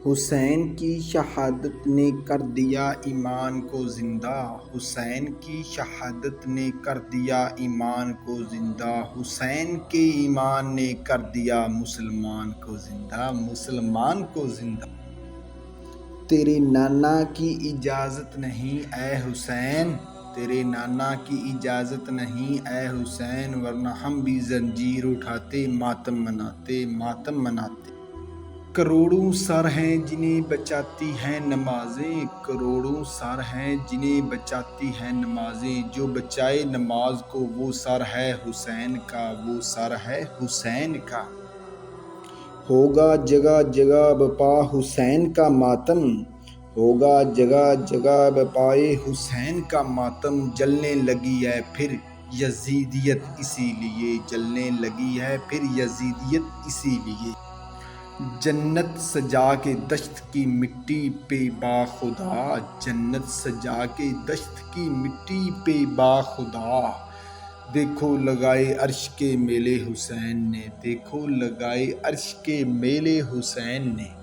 حسین کی شہادت نے کر دیا ایمان کو زندہ، حسین کی شہادت نے کر دیا ایمان کو زندہ، حسین کے ایمان نے کر دیا مسلمان کو زندہ، مسلمان کو زندہ۔ تیرے نانا کی اجازت نہیں اے حسین، تیرے نانا کی اجازت نہیں اے حسین، ورنہ ہم بھی زنجیر اٹھاتے ماتم مناتے، ماتم مناتے۔ کروڑوں سر ہیں جنہیں بچاتی ہیں نمازیں، کروڑوں سر ہیں جنہیں بچاتی ہیں نمازیں، جو بچائے نماز کو وہ سر ہے حسین کا، وہ سر ہے حسین کا۔ ہوگا جگہ جگہ بپا حسین کا ماتم، ہوگا جگہ جگہ بپائے حسین کا ماتم، جلنے لگی ہے پھر یزیدیت اسی لیے، جلنے لگی ہے پھر یزیدیت اسی لیے۔ جنت سجا کے دشت کی مٹی پہ باخدا، جنت سجا کے دشت کی مٹی پہ باخدا، دیکھو لگائے عرش کے میلے حسین نے، دیکھو لگائے عرش کے میلے حسین نے۔